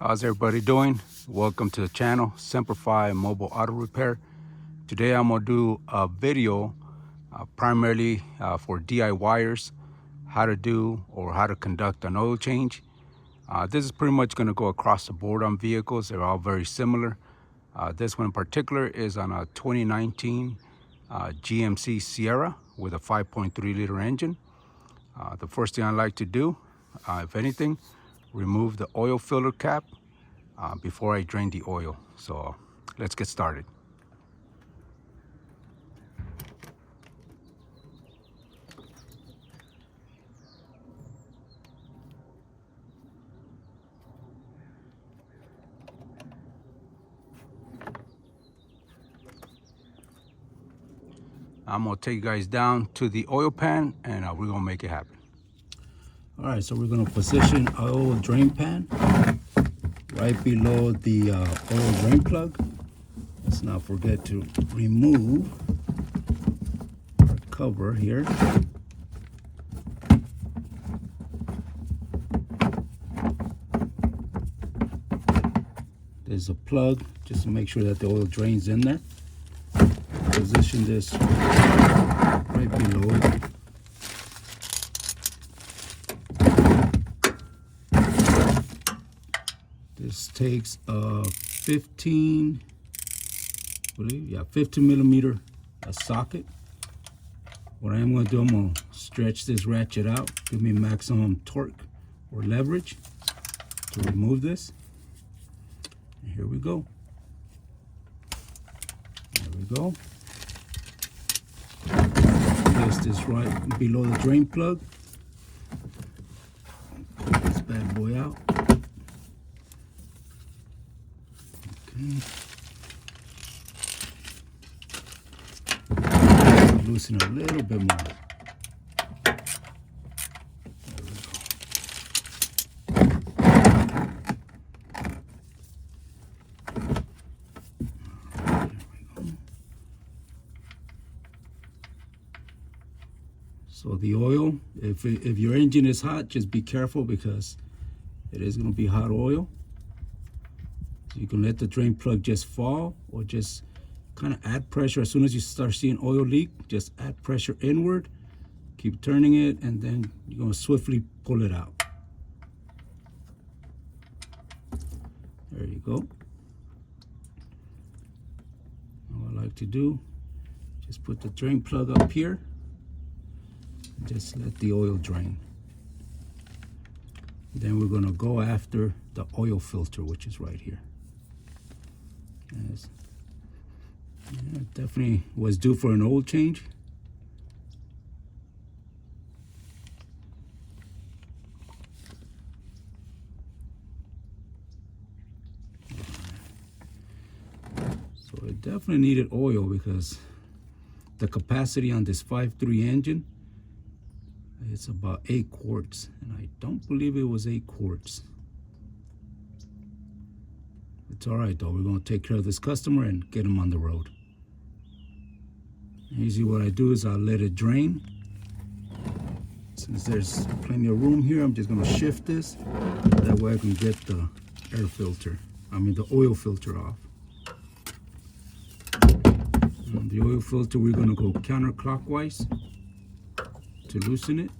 How's everybody doing? Welcome to the channel, Simplify Mobile Auto Repair. Today I'm gonna do a video primarily for DIYers, how to do or how to conduct an oil change. This is pretty much gonna go across the board on vehicles. They're all very similar. This one in particular is on a 2019 GMC Sierra with a 5.3 liter engine. The first thing I like to do, if anything, remove the oil filter cap before I drain the oil. So let's get started. I'm gonna take you guys down to the oil pan and we're gonna make it happen. All right, so we're gonna position our oil drain pan right below the oil drain plug. Let's not forget to remove our cover here. There's a plug just to make sure that the oil drains in there. Position this right below it. This takes a 15 millimeter socket. What I'm going to do, I'm going to stretch this ratchet out, give me maximum torque or leverage to remove this. And here we go. There we go. Place this right below the drain plug. Pull this bad boy out. Okay. Loosen a little bit more. There we go. There we go. So the oil, if your engine is hot, just be careful because it is going to be hot oil. So you can let the drain plug just fall or just kind of add pressure. As soon as you start seeing oil leak, just add pressure inward, keep turning it, and then you're going to swiftly pull it out. There you go. What I like to do, just put the drain plug up here and just let the oil drain. Then we're going to go after the oil filter, which is right here. Yes. Yeah, definitely was due for an oil change. So it definitely needed oil because the capacity on this 5.3 engine, it's about 8 quarts, and I don't believe it was 8 quarts. It's all right though. We're going to take care of this customer and get him on the road. Usually what I do is I'll let it drain. Since there's plenty of room here, I'm just going to shift this. That way I can get the the oil filter off. On the oil filter, we're going to go counterclockwise to loosen it.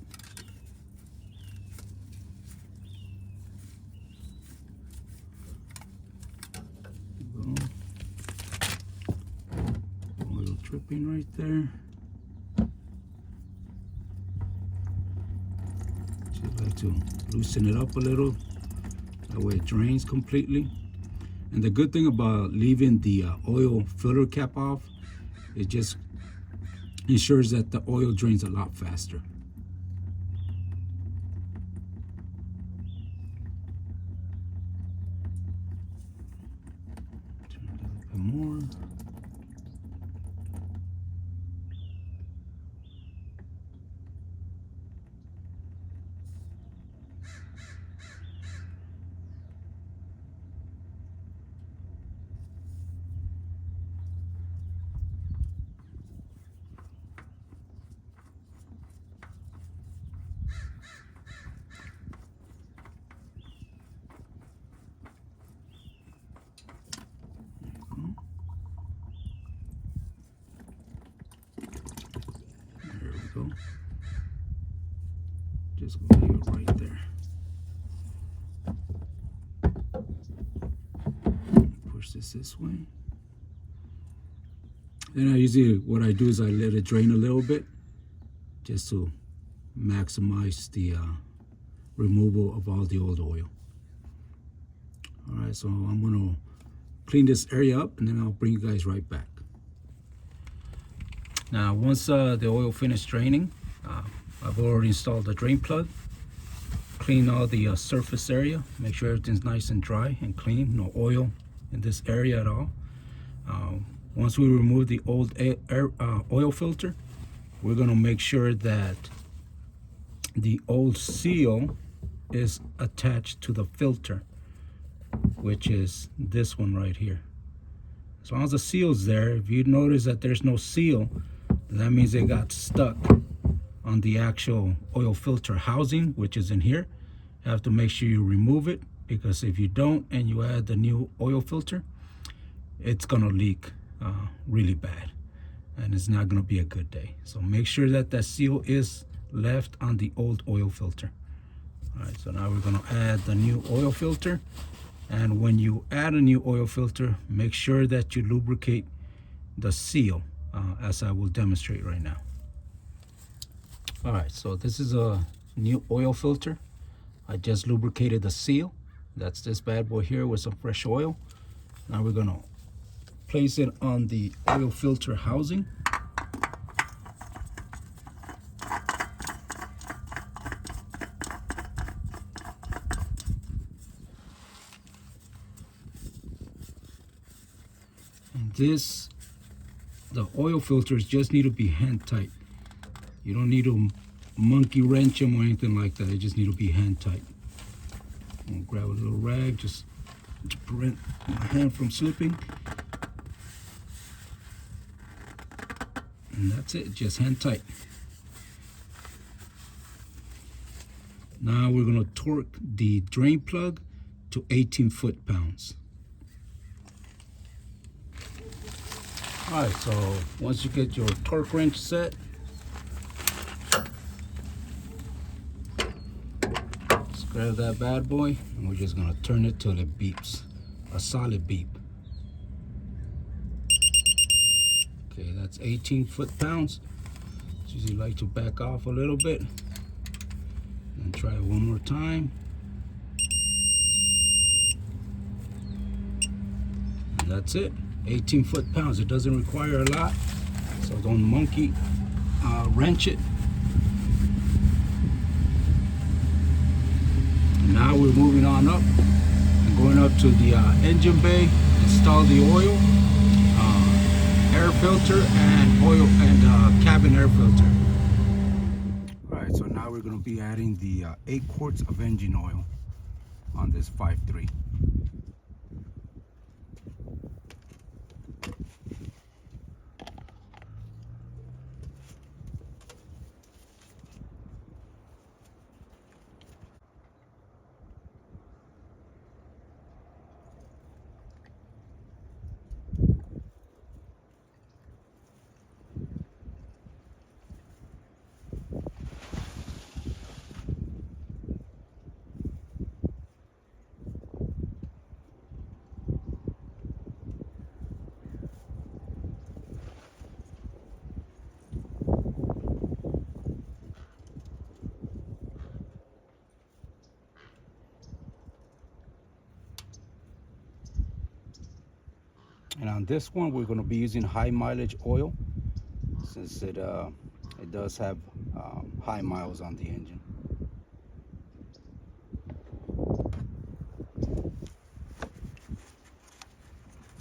Oil dripping right there. Just like to loosen it up a little. That way it drains completely. And the good thing about leaving the oil filter cap off, it just ensures that the oil drains a lot faster. Turn it a little bit more. this way. Then what I do is I let it drain a little bit just to maximize the removal of all the old oil. All right, so I'm gonna clean this area up and then I'll bring you guys right back. Now, once the oil finished draining, I've already installed the drain plug, clean all the surface area, make sure everything's nice and dry and clean, no oil in this area at all. Once we remove the old oil filter, we're gonna make sure that the old seal is attached to the filter, which is this one right here. As long as the seal's there, if you notice that there's no seal, that means it got stuck on the actual oil filter housing, which is in here. You have to make sure you remove it, because if you don't and you add the new oil filter, it's gonna leak really bad and it's not gonna be a good day. So make sure that that seal is left on the old oil filter. All right, so now we're gonna add the new oil filter. And when you add a new oil filter, make sure that you lubricate the seal, as I will demonstrate right now. All right, so this is a new oil filter. I just lubricated the seal. That's this bad boy here with some fresh oil. Now we're gonna place it on the oil filter housing. And the oil filters just need to be hand tight. You don't need to monkey wrench them or anything like that. They just need to be hand tight. I'm gonna grab a little rag just to prevent my hand from slipping. And that's it, just hand tight. Now we're gonna torque the drain plug to 18 foot-pounds. All right, so once you get your torque wrench set, just grab that bad boy and we're just gonna turn it till it beeps, a solid beep. Okay, that's 18 foot-pounds. Usually like to back off a little bit and try it one more time. And that's it, 18 foot-pounds. It doesn't require a lot, so don't monkey wrench it. And now we're moving on up and going up to the engine bay, install the oil, air filter and oil and cabin air filter. All right, so now we're going to be adding the 8 quarts of engine oil on this 5.3. And on this one, we're going to be using high mileage oil, since it does have high miles on the engine.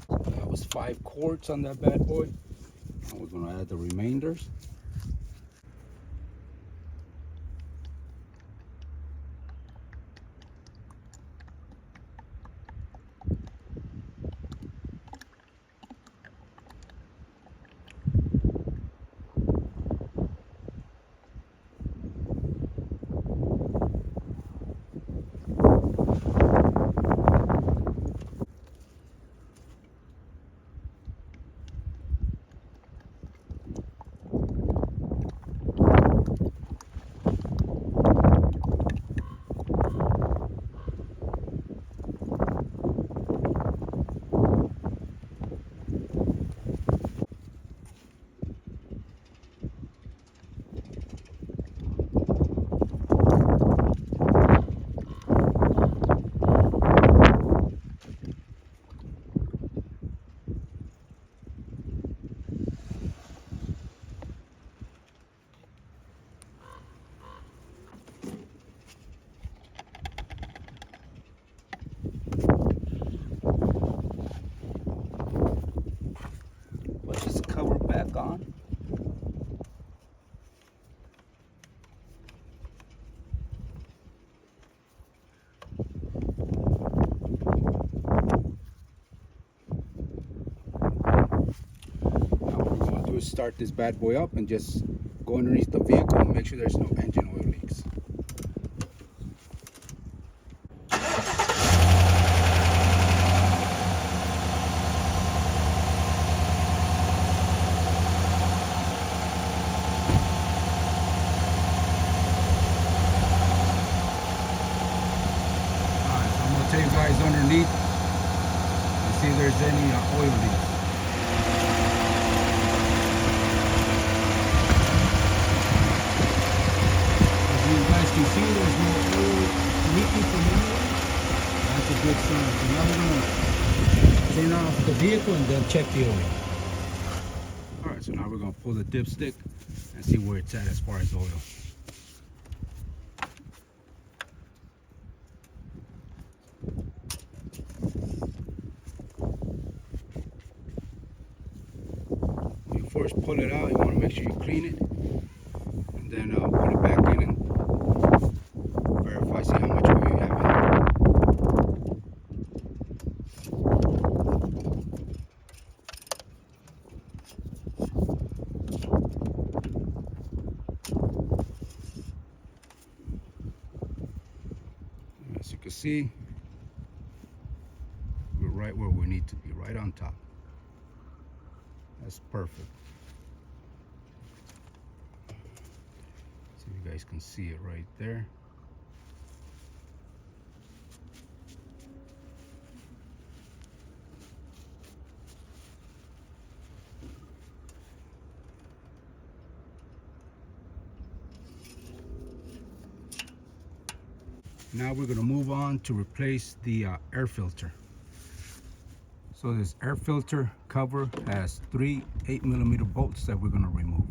That was 5 quarts on that bad boy, and we're going to add the remainders. start this bad boy up and just go underneath the vehicle and make sure there's no engine oil leaks. Take you guys underneath and see if there's any oil leaks. As you guys can see, there's no oil leaking from anywhere. That's a good sign. So now we're going to turn off the vehicle and then check the oil. Alright, so now we're going to pull the dipstick and see where it's at as far as oil. First pull it out, you want to make sure you clean it and then put it back in and verify, see how much oil you have in there. As you can see, we're right where we need to be, right on top. That's perfect. So you guys can see it right there. Now we're going to move on to replace the air filter. So this air filter cover has 3 8mm bolts that we're going to remove.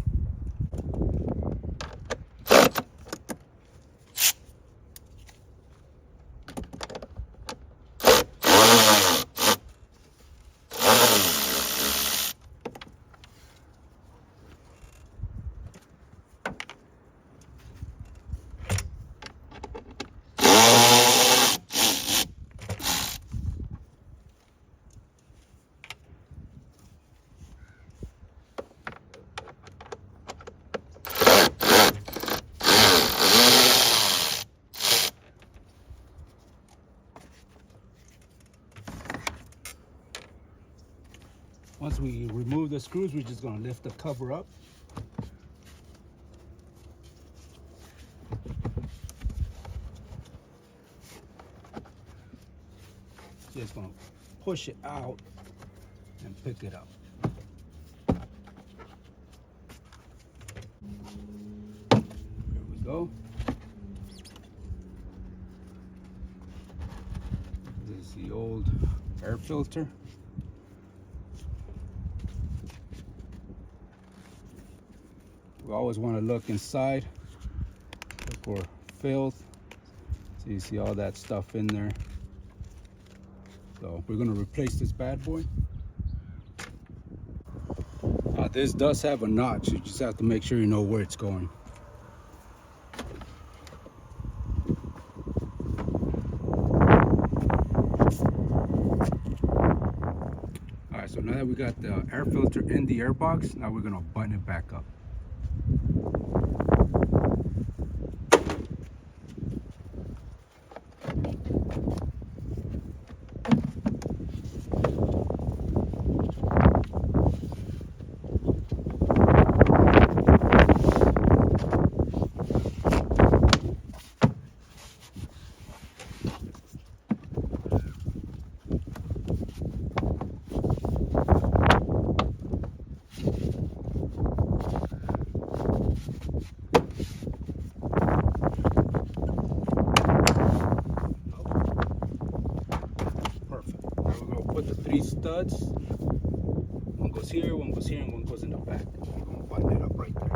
Once we remove the screws, we're just going to lift the cover up. Just going to push it out and pick it up. There we go. This is the old air filter. We always want to look inside, look for filth. So you see all that stuff in there. So we're going to replace this bad boy. This does have a notch. You just have to make sure you know where it's going. Alright, so now that we got the air filter in the air box, now we're going to button it back up. Put the 3 studs. One goes here, and one goes in the back. I'm going to button it up right there.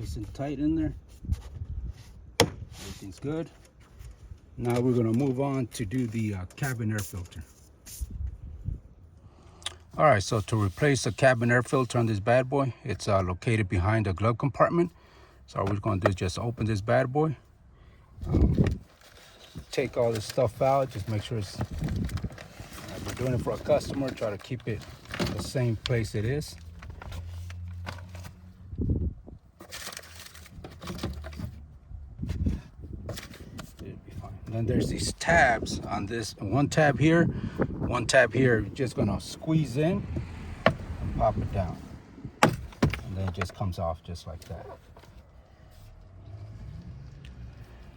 Nice and tight in there. Everything's good. Now we're going to move on to do the cabin air filter. All right, so to replace the cabin air filter on this bad boy, it's located behind the glove compartment. So all we're going to do is just open this bad boy. Take all this stuff out, just make sure it's, we're doing it for a customer, try to keep it the same place it is. Then there's these tabs on this, one tab here, one tab here. You're just gonna squeeze in and pop it down. And then it just comes off just like that.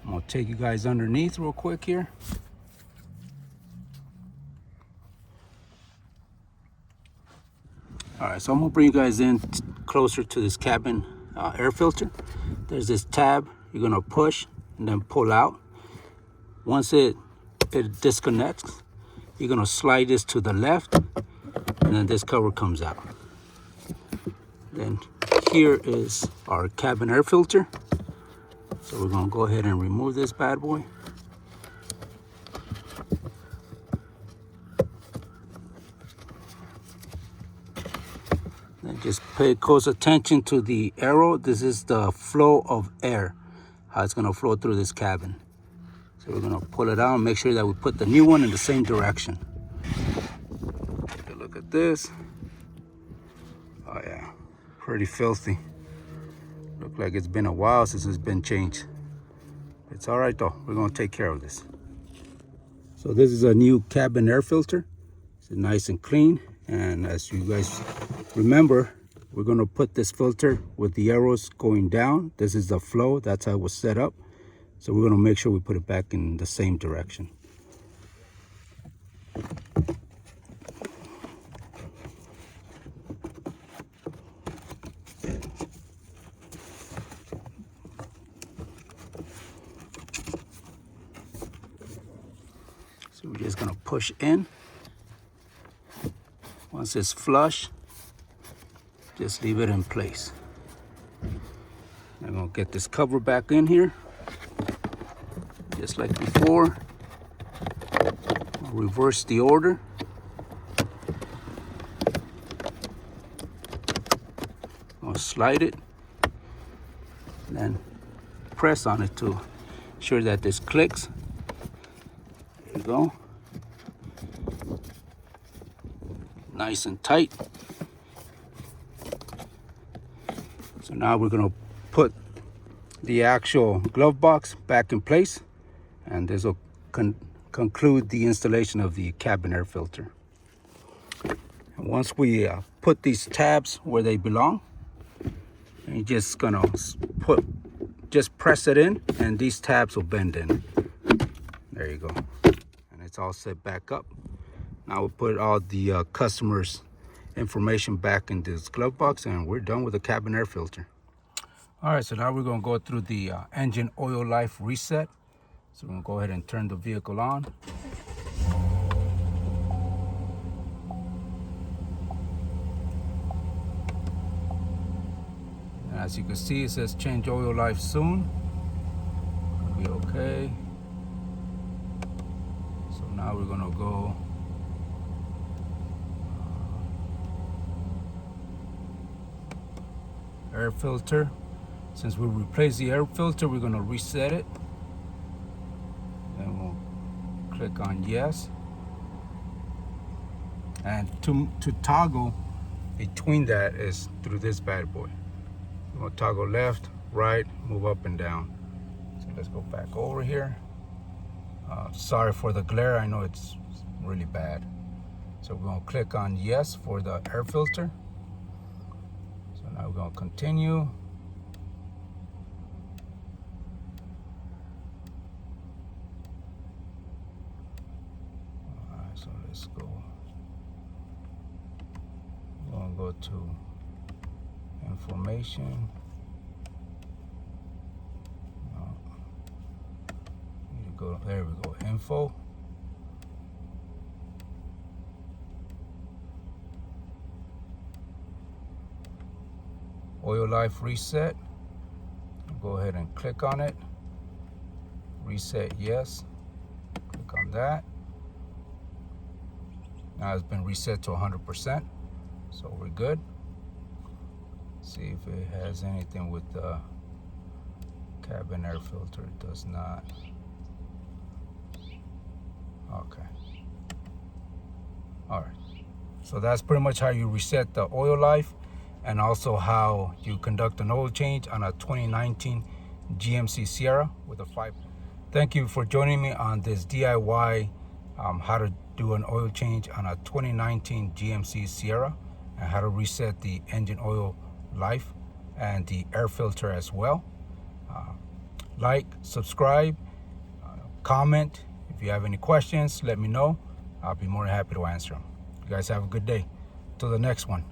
I'm gonna take you guys underneath real quick here. All right, so I'm gonna bring you guys in closer to this cabin air filter. There's this tab you're gonna push and then pull out. Once it disconnects, you're gonna slide this to the left, and then this cover comes out. Then here is our cabin air filter. So we're gonna go ahead and remove this bad boy. Then just pay close attention to the arrow. This is the flow of air, how it's gonna flow through this cabin. So we're gonna pull it out and make sure that we put the new one in the same direction. Take a look at this. Oh yeah, pretty filthy. Look like it's been a while since it's been changed. It's all right though, we're gonna take care of this. So this is a new cabin air filter. It's nice and clean. And as you guys remember, we're gonna put this filter with the arrows going down. This is the flow, that's how it was set up. So we're gonna make sure we put it back in the same direction. So we're just gonna push in. Once it's flush, just leave it in place. I'm gonna get this cover back in here. Just like before, I'll reverse the order. I'll slide it, and then press on it to ensure that this clicks. There you go. Nice and tight. So now we're gonna put the actual glove box back in place. And this will conclude the installation of the cabin air filter. And once we put these tabs where they belong, you're just gonna press it in, and these tabs will bend in. There you go. And it's all set back up. Now we'll put all the customer's information back in this glove box, and we're done with the cabin air filter. All right, so now we're gonna go through the engine oil life reset. So we're gonna go ahead and turn the vehicle on. And as you can see, it says change oil life soon. It'll be okay. So now we're gonna go air filter. Since we replaced the air filter, we're gonna reset it. Then we'll click on yes. And to toggle between that is through this bad boy. We'll toggle left, right, move up and down. So let's go back over here. Sorry for the glare, I know it's really bad. So we're gonna click on yes for the air filter. So now we're gonna continue. So let's go. We're gonna go to information. Need to go, there we go, info. Oil life reset. go ahead and click on it. Reset, yes. Click on that. Now it's been reset to 100%, so we're good. See if it has anything with the cabin air filter. It does not. Okay. All right. So that's pretty much how you reset the oil life, and also how you conduct an oil change on a 2019 GMC Sierra with a 5. Thank you for joining me on this DIY how to do an oil change on a 2019 GMC Sierra, and how to reset the engine oil life and the air filter as well. Like, subscribe, comment. If you have any questions, let me know. I'll be more than happy to answer them. You guys have a good day. Till the next one.